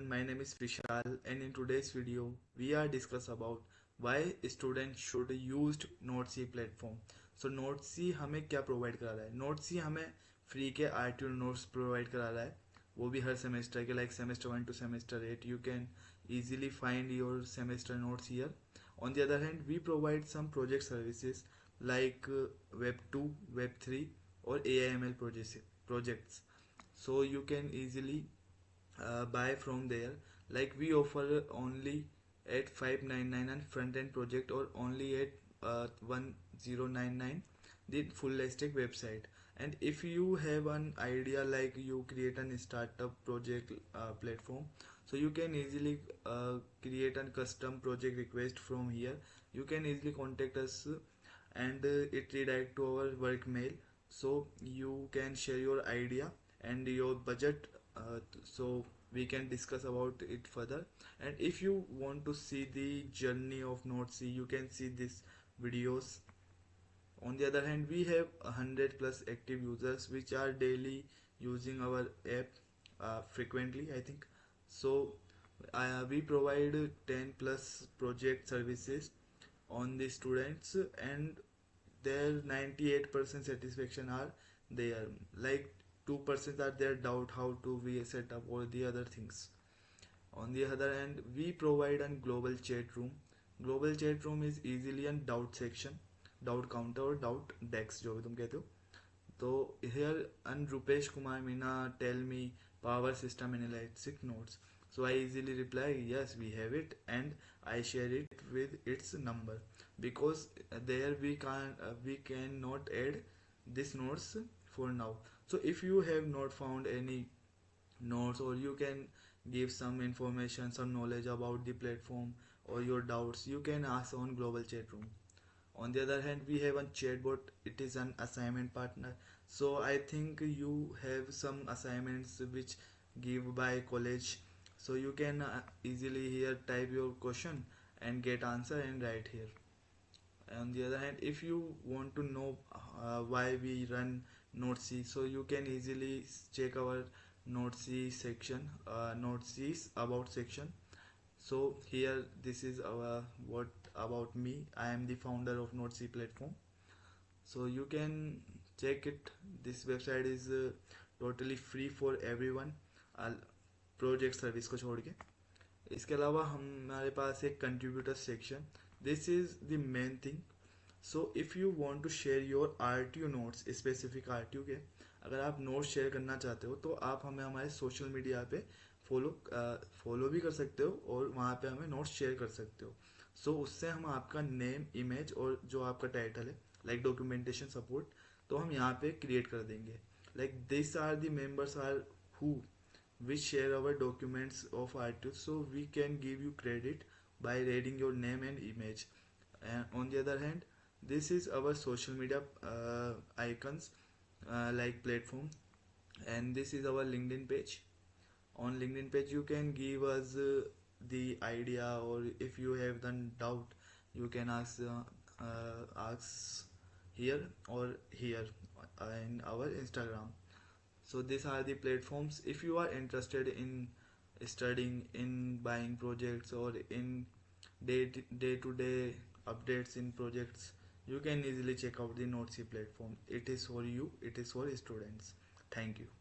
my name is Vishal and in today's video we are discuss about why students should use NoteSea platform. So NoteSea हमें क्या provide करा रहा है? NoteSea हमें free के RTO notes provide करा रहा है, वो भी हर सेमेस्टर के, like semester 1 to semester 8. You can easily find your semester notes here. On the other hand, we provide some project services like Web 2, Web 3 or AIML projects. So you can easily buy from there. Like we offer only at 599 and front end project, or only at 1099 the full stack website. And if you have an idea, like you create an startup project platform, so you can easily create a custom project request from here. You can easily contact us, and it redirect to our work mail, so you can share your idea and your budget, so we can discuss about it further. And if you want to see the journey of NoteSea, you can see these videos. On the other hand, we have 100 plus active users which are daily using our app frequently, I think. So we provide 10 plus project services on the students, and their 98% satisfaction are there. Like 2% are there doubt how to we set up all the other things. On the other hand, we provide a global chat room. Global chat room is easily a doubt section, doubt counter or doubt desk जो भी तुम कहते हो. तो here and Rupesh Kumar Meena tell me power system analytic notes. So I easily reply yes, we have it, and I share it with its number, because there we cannot add this notes for now. So if you have not found any notes, or you can give some information, some knowledge about the platform or your doubts, you can ask on global chat room. On the other hand, we have a chatbot. It is an assignment partner. So I think you have some assignments which give by college, so you can easily here type your question and get answer and write here. On the other hand, if you want to know why we run NoteSea, so you can easily check our NoteSea section, NoteSea's about section. So here, this is our what about me. I am the founder of NoteSea platform, so you can check it. This website is totally free for everyone, project service को छोड़ के. इसके अलावा हमारे पास एक contributor section. This is the main thing. So if you want to share your RTO notes, specific RTO के, अगर आप नोट्स शेयर करना चाहते हो तो आप हमें हमारे सोशल मीडिया पे फॉलो भी कर सकते हो, और वहाँ पे हमें नोट्स शेयर कर सकते हो. सो उससे हम आपका नेम, इमेज और जो आपका टाइटल है, लाइक डॉक्यूमेंटेशन सपोर्ट, तो हम यहाँ पे क्रिएट कर देंगे. Like this are the members are who which share our documents of RTO, so we can give you credit by reading your name and image. And on the other hand, this is our social media icons, like platform, and this is our LinkedIn page. On LinkedIn page you can give us the idea, or if you have done doubt, you can ask here or here in our Instagram. So these are the platforms. If you are interested in studying, in buying projects, or in day to day updates in projects, you can easily check out the NoteSea platform. It is for you, it is for students. Thank you.